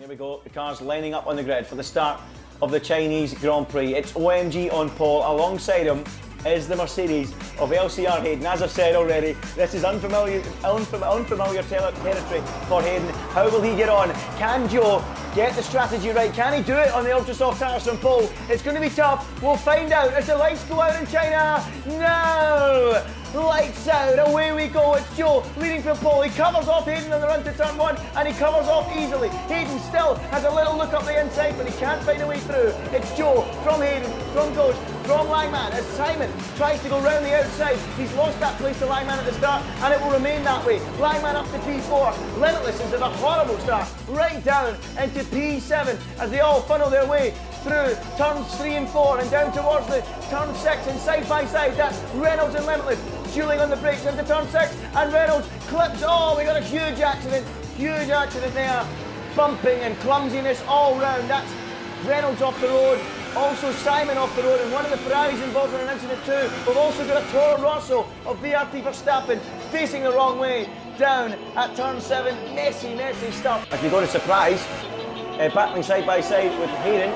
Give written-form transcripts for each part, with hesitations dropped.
Here we go, the cars lining up on the grid for the start of the Chinese Grand Prix. It's OMG on pole. Alongside him is the Mercedes of LCR Hayden. As I've said already, this is unfamiliar territory for Hayden. How will he get on? Can Joe get the strategy right? Can he do it on the ultra soft tires from pole? It's going to be tough. We'll find out as the lights go out in China. No! Lights out, away we go. It's Joe leading from pole. He covers off Hayden on the run to turn one, and he covers off easily. Hayden still has a little look up the inside, but he can't find a way through. It's Joe from Hayden, from Ghost, from Langman, as Simon tries to go round the outside. He's lost that place to Langman at the start, and it will remain that way. Langman up to P4. Limitless is at a horrible start, right down into P7 as they all funnel their way through turns 3 and 4 and down towards the turn 6, and side by side that's Reynolds and Limitless dueling on the brakes into turn 6, and Reynolds clips. Oh, we got a huge accident there. Bumping and clumsiness all round. That's Reynolds off the road, also Simon off the road, and one of the Ferraris involved in an incident too. We've also got a Toro Rosso of VRT Verstappen facing the wrong way down at turn 7. Messy stuff. As we go to Surprise, battling side by side with Hayden,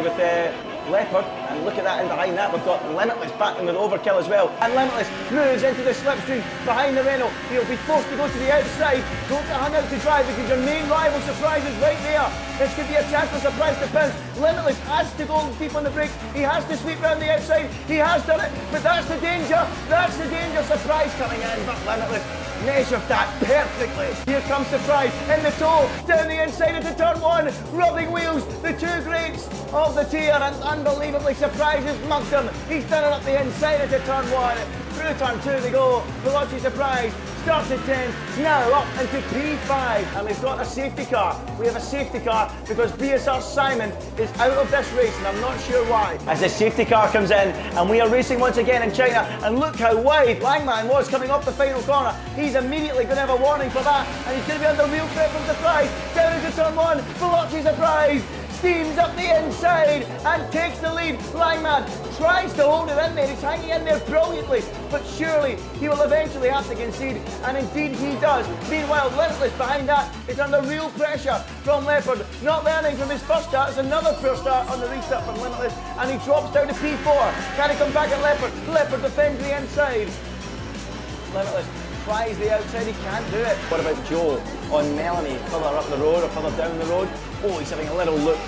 with Leopard, and look at that, and behind that we've got Limitless battling with Overkill as well, and Limitless moves into the slipstream behind the Renault. He'll be forced to go to the outside, go to hang out to dry because your main rival Surprise is right there. This could be a chance for Surprise to pounce. Limitless has to go deep on the brake, he has to sweep round the outside, he has done it, but that's the danger, Surprise coming in, but Limitless measured that perfectly. Here comes Surprise in the toe, down the inside into turn 1, rubbing wheels, the two greats of the tier, and unbelievably Surprise has mugged him. He's done it up the inside into turn 1, through turn 2 they go. Veloci Surprise starts at 10, now up into P5, and we've got a safety car. We have a safety car because BSR Simon is out of this race, and I'm not sure why. As the safety car comes in, and we are racing once again in China, and look how wide Langman was coming off the final corner. He's immediately going to have a warning for that, and he's going to be under real threat from Surprise. Down into turn 1, Veloci Surprise steams up the inside and takes the lead. Langman tries to hold it in there, he's hanging in there brilliantly, but surely he will eventually have to concede, and indeed he does. Meanwhile, Limitless behind that is under real pressure from Leopard, not learning from his first start. It's another poor start on the restart from Limitless, and he drops down to P4. Can he come back at Leopard? Leopard defends the inside. Limitless tries the outside, he can't do it. What about Joe on Melanie, further up the road or further down the road? Oh, he's having a little look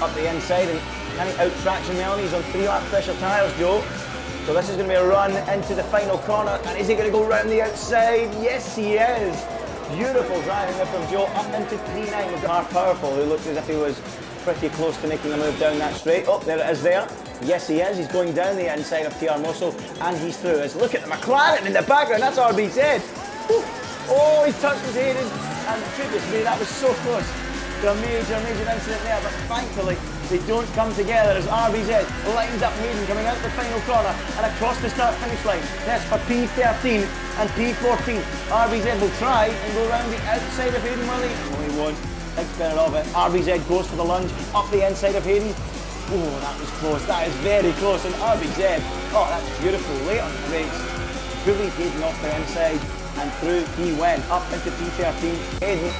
up the inside, and can he out-traction Melanie? He's on 3-lap pressure tyres, Joe. So this is going to be a run into the final corner, and is he going to go round the outside? Yes, he is. Beautiful driving there from Joe up into P9. We've got Mark Powerful, who looked as if he was pretty close to making a move down that straight. Oh, there it is there. Yes, he is. He's going down the inside of TR Mosso, and he's through. As look at the McLaren in the background. That's RBZ. Oh, he touched his head in, and goodness me, that was so close to a major incident there. But thankfully, they don't come together as RBZ lines up Hayden coming out the final corner and across the start-finish line. That's for P13 and P14. RBZ will try and go around the outside of Hayden, will he? No, he won't. Thinks better of it. RBZ goes for the lunge up the inside of Hayden. Oh, that was close. That is very close. And RBZ, oh, that's beautiful. Late on the race, bullied Hayden off the inside, and through he went up into P13. Hayden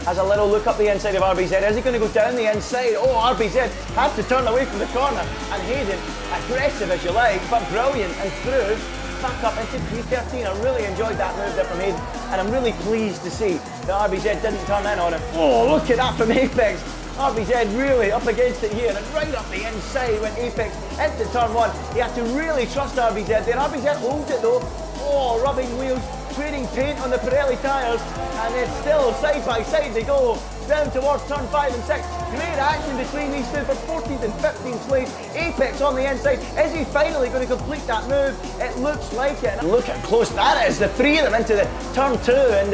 has a little look up the inside of RBZ. Is he going to go down the inside? Oh, RBZ had to turn away from the corner, and Hayden, aggressive as you like, but brilliant, and through back up into P13. I really enjoyed that move there from Hayden, and I'm really pleased to see that RBZ didn't turn in on him. Oh, look at that from Apex. RBZ really up against it here, and right up the inside went Apex into turn 1. He had to really trust RBZ there. RBZ holds it though. Oh, rubbing wheels, trading paint on the Pirelli tyres, and it's still side by side they go down towards turn 5 and 6. Great action between these two for 14th and 15th place. Apex on the inside. Is he finally going to complete that move? It looks like it. And look how close that is. The three of them into the turn 2, and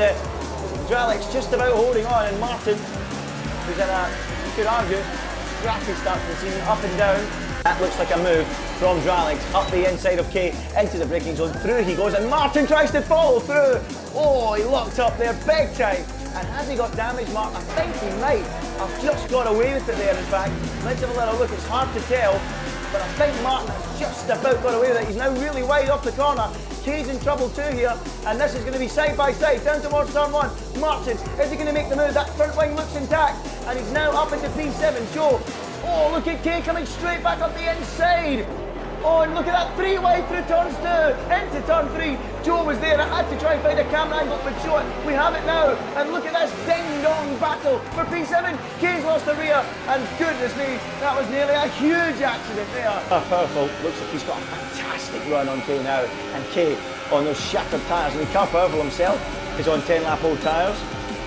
Dralek's just about holding on, and Martin, who's in a, you could argue, scrappy start to the season, up and down. That looks like a move from Dralek up the inside of K into the braking zone. Through he goes, and Martin tries to follow through. Oh, he locked up there big time. And has he got damage, Mark? I think he might. I've just got away with it there, in fact. Let's have a little look. It's hard to tell. but I think Martin has just about got away with it. He's now really wide off the corner. Kay's in trouble too here, and this is going to be side by side, down towards turn 1. Martin, is he going to make the move? That front wing looks intact, and he's now up into P7. Joe, oh, look at Kay coming straight back up the inside. Oh, and look at that, 3 wide through turns 2, into turn 3. Joe was there, I had to try and find a camera angle, but show it. We have it now, and look at this ding-dong battle for P7. Kay's lost the rear, and goodness me, that was nearly a huge accident there. Powerful, looks like he's got a fantastic run on Kay now, and Kay on those shattered tyres. I mean, Car Powerful himself is on 10-lap old tyres.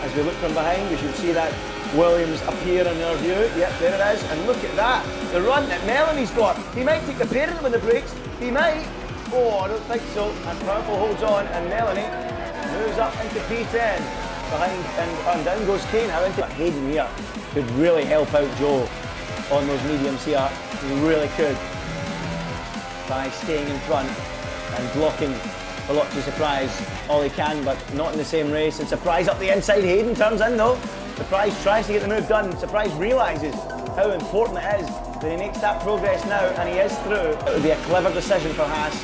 As we look from behind, you should see that Williams appear in our view. Yep, there it is. And look at that. The run that Melanie's got. He might take the parent with the brakes. He might. Oh, I don't think so. And Powerful holds on, and Melanie moves up into P10. Behind and down goes Kane now into Hayden here. Could really help out Joe on those mediums here. He really could. By staying in front and blocking Veloci Surprise all he can, but not in the same race. And Surprise up the inside. Hayden turns in though. Surprise tries to get the move done. Surprise realises how important it is that he makes that progress now, and he is through. It would be a clever decision for Haas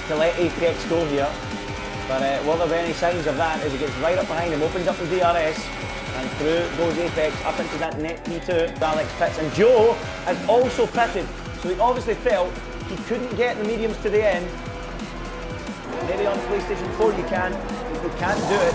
to let Apex go here, but will there be any signs of that as he gets right up behind him, opens up the DRS, and through goes Apex up into that net P2. Alex pits, and Joe has also pitted, so he obviously felt he couldn't get the mediums to the end. Maybe on PlayStation 4 you can, but you can't do it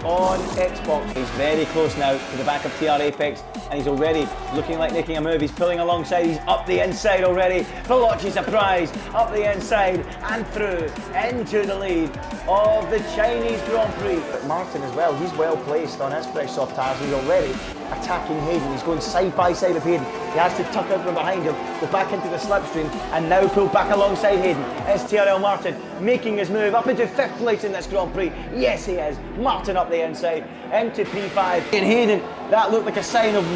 on Xbox. He's very close now to the back of TR Apex, and he's already looking like making a move. He's pulling alongside, he's up the inside already. Veloci Surprise up the inside and through into the lead of the Chinese Grand Prix. But Martin as well, he's well placed on his fresh soft tyres. He's already attacking Hayden. He's going side by side of Hayden. He has to tuck out from behind him, go back into the slipstream, and now pull back alongside Hayden. It's TRL Martin making his move up into 5th place in this Grand Prix. Yes, he is. Martin up the inside into P5. And Hayden, that looked like a sign of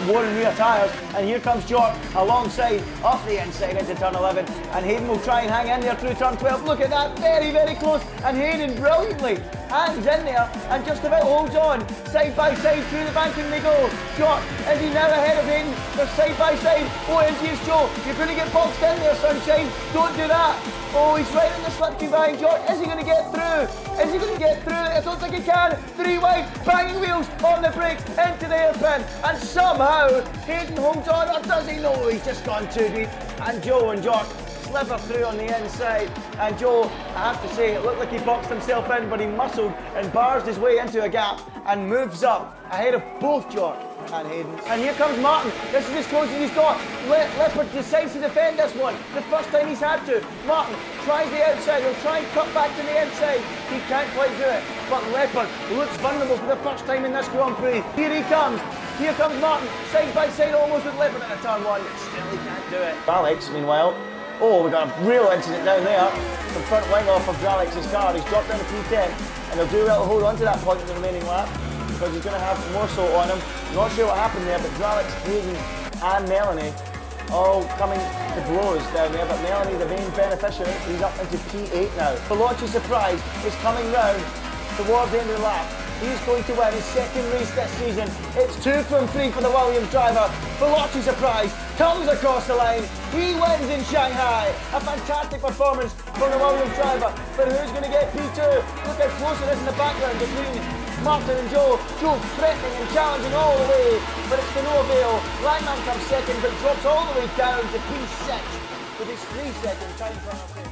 worn rear tyres. And here comes York alongside, up the inside into turn 11. And Hayden will try and hang in there through turn 12. Look at that, very, very close. And Hayden brilliantly hangs in there and just about holds on. Side by side through the banking they go. York, is he now ahead of Hayden? They're side by side. Oh, empty is Joe. You're going to get boxed in there, sunshine. Don't do that. Oh, he's right in the slipstream behind York. Is he going to get through? Is he going to get through? I don't think he can. 3 wide, banging wheels on the brakes into the hairpin. And somehow Hayden holds on, or does he? No, he's just gone too deep. And Joe and York sliver through on the inside. And Joe, I have to say, it looked like he boxed himself in, but he muscled and barged his way into a gap and moves up ahead of both York and Hayden. And here comes Martin. This is as close as he's got. Leopard decides to defend this one. The first time he's had to. Martin tries the outside. He'll try and cut back to the inside. He can't quite do it. But Leopard looks vulnerable for the first time in this Grand Prix. Here he comes. Here comes Martin. Side by side almost with Leopard at turn 1. But still he can't do it. Alex, meanwhile. Oh, we've got a real incident down there. The front wing off of Alex's car. He's dropped down to P10. And they'll do well to hold on to that point in the remaining lap, because he's going to have more so on him. Not sure what happened there, but Alex, Hayden and Melanie all coming to blows down there, but Melanie, the main beneficiary, he's up into P8 now. Veloci Surprise is coming round towards the end of the lap. He's going to win his 2nd race this season. It's 2 from 3 for the Williams driver. Veloci Surprise comes across the line. He wins in Shanghai. A fantastic performance from the Williams driver. But who's going to get P2? Look how close it is in the background between Martin and Joe. Joe threatening and challenging all the way, but it's to no avail. Langman comes 2nd, but drops all the way down to P6 with his 3-second time penalty.